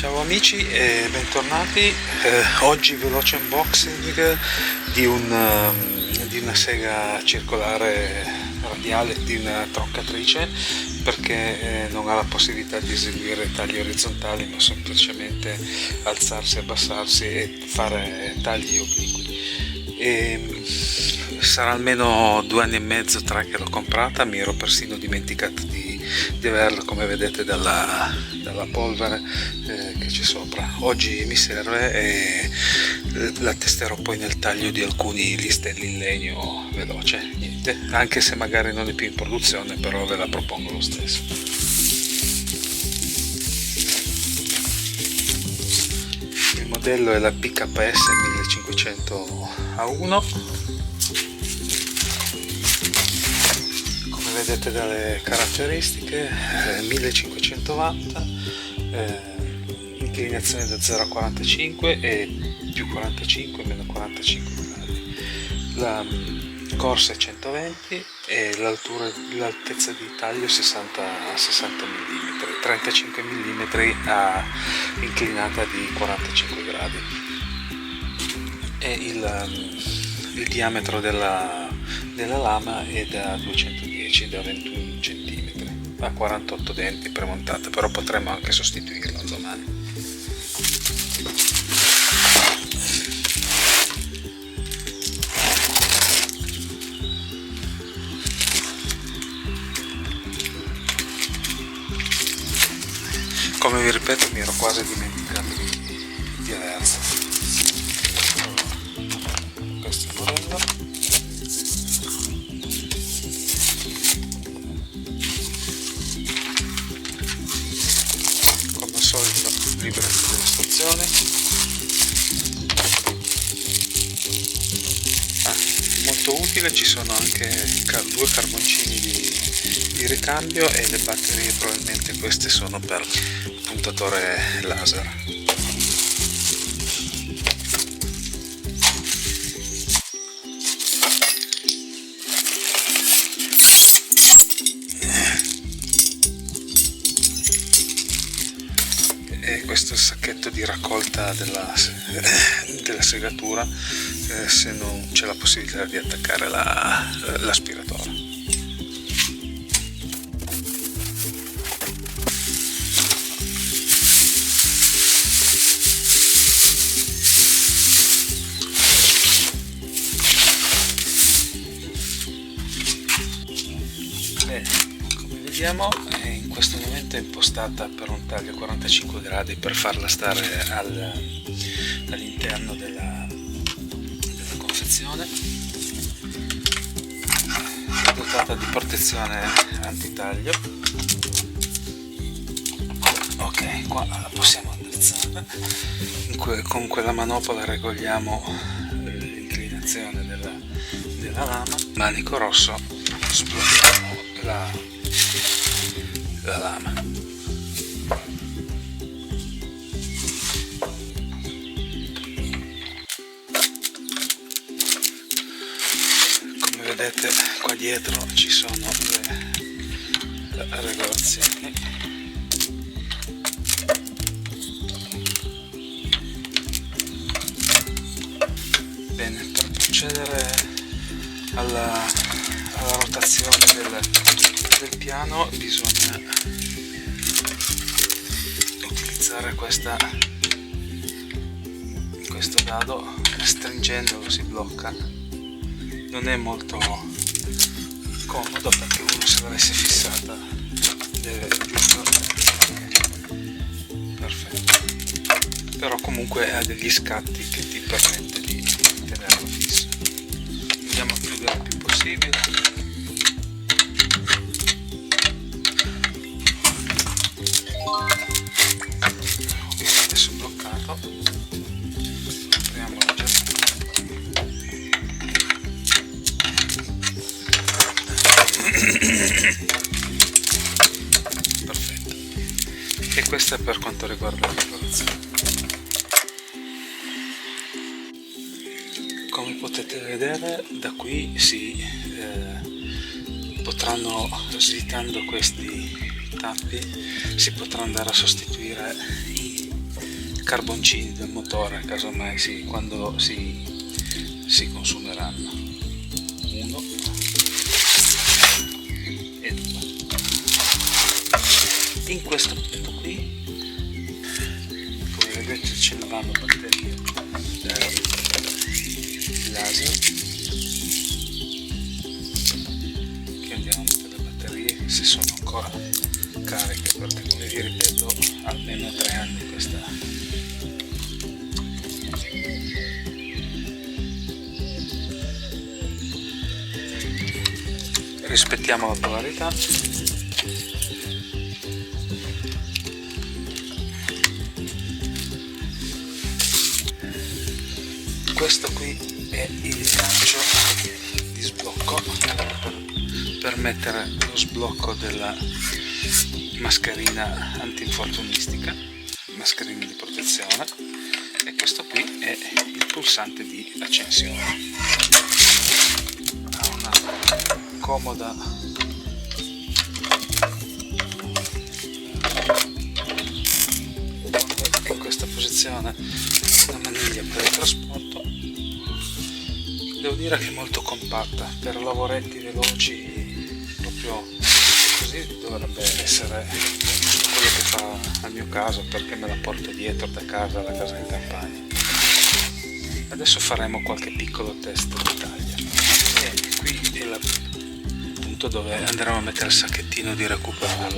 Ciao amici e bentornati. Oggi veloce unboxing di una sega circolare radiale, di una troncatrice, perché non ha la possibilità di eseguire tagli orizzontali, ma semplicemente alzarsi, abbassarsi e fare tagli obliqui. Sarà almeno 2 anni e mezzo, 3 che l'ho comprata. Mi ero persino dimenticato di averla, come vedete dalla polvere che c'è sopra. Oggi mi serve e la testerò poi nel taglio di alcuni listelli in legno veloce. Niente, anche se magari non è più in produzione, però ve la propongo lo stesso. Il modello è la PKS 1500A1. Vedete dalle caratteristiche, 1500 watt, inclinazione da 0 a 45 e più 45 meno 45 gradi, la corsa è 120 e l'altezza di taglio 60 mm, 35 mm a inclinata di 45 gradi, e il diametro della lama è da 210, da 21 cm, a 48 denti premontata, però potremmo anche sostituirlo domani. Come vi ripeto, mi ero quasi dimenticato di averlo. Questo è il modello. Solito libretto delle istruzioni. Molto utile, ci sono anche 2 carboncini di ricambio, e le batterie probabilmente queste sono per puntatore laser. E questo è il sacchetto di raccolta della segatura, se non c'è la possibilità di attaccare l'aspiratore. Come vediamo, in questo momento è impostata per un taglio 45 gradi per farla stare all'interno della confezione. È dotata di protezione antitaglio. Ok, qua la possiamo indirizzare. Con quella manopola regoliamo l'inclinazione della lama. Manico rosso, sblocchiamo la lama. Come vedete, qua dietro ci sono le regolazioni. Bene, per procedere alla rotazione del piano bisogna utilizzare questo dado. Stringendolo si blocca. Non è molto comodo, perché uno, se l'avesse fissata, deve giusto. Perfetto, però comunque ha degli scatti che ti permette di tenerlo fisso. Andiamo a chiudere il più possibile. Adesso è bloccato, apriamo la perfetto, e questo è per quanto riguarda la regolazione. Come potete vedere, da qui si potranno, svitando questi tappi, si potrà andare a sostituire carboncini del motore, casomai quando si consumeranno. 1 e 2. In questo punto qui, come vedete, ce ne vanno batterie laser, che andiamo a mettere le batterie se sono ancora cariche, perché come vi ripeto almeno 3 anni questa. Rispettiamo la polarità. Questo qui è il gancio di sblocco per mettere lo sblocco della mascherina antinfortunistica, mascherina di protezione, e questo qui è il pulsante di accensione. Ha una comoda in questa posizione una maniglia per il trasporto. Devo dire che è molto compatta, per lavoretti veloci proprio così dovrebbe essere quello che fa al mio caso, perché me la porto dietro da casa alla casa in campagna. Adesso faremo qualche piccolo test di taglia, e qui è il punto dove andremo a mettere il sacchettino di recupero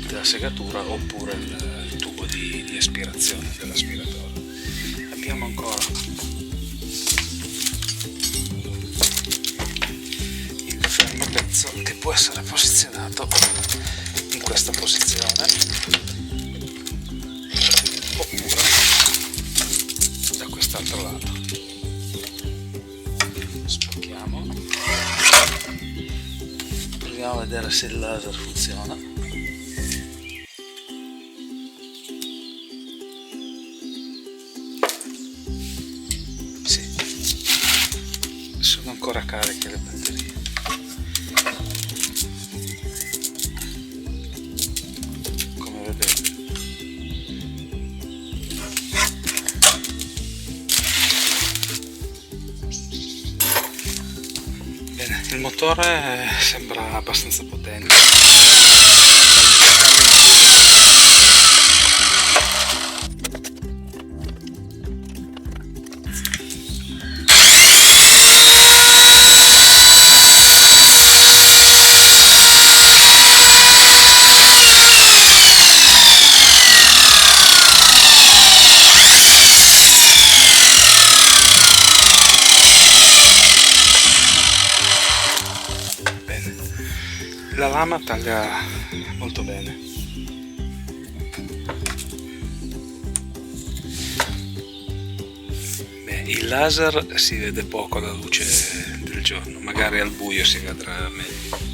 della segatura, oppure il tubo di aspirazione dell'aspiratore. Abbiamo ancora pezzo che può essere posizionato in questa posizione, oppure da quest'altro lato. Sblocchiamo, proviamo a vedere se il laser funziona. Sì, sono ancora cariche le batterie. Bene, il motore sembra abbastanza potente. La lama taglia molto bene. Beh, il laser si vede poco alla luce del giorno, magari al buio si vedrà meglio.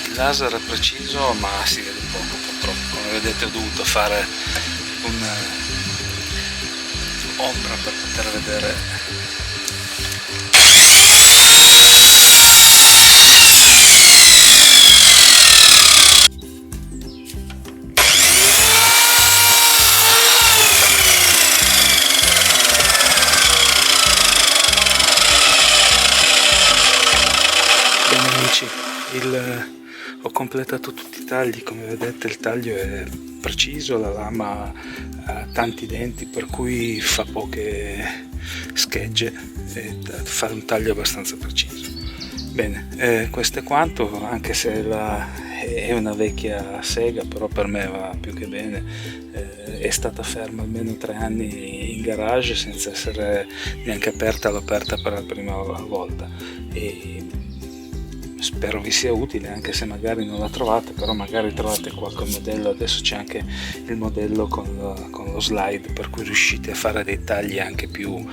Il laser è preciso, ma si vede poco purtroppo. Come vedete ho dovuto fare un'ombra per poter vedere. Bene amici, ho completato tutti i tagli. Come vedete il taglio è preciso, la lama ha tanti denti per cui fa poche schegge e fa un taglio abbastanza preciso. Bene, questo è quanto, anche se è una vecchia Sega, però per me va più che bene. È stata ferma almeno 3 anni in garage senza essere neanche aperta, l'ho aperta per la prima volta e spero vi sia utile, anche se magari non la trovate, però magari trovate qualche modello. Adesso c'è anche il modello con lo slide, per cui riuscite a fare dei tagli anche più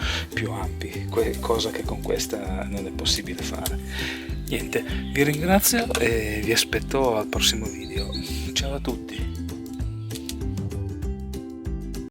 ampi, cosa che con questa non è possibile fare. Niente, vi ringrazio e vi aspetto al prossimo video. Ciao a tutti.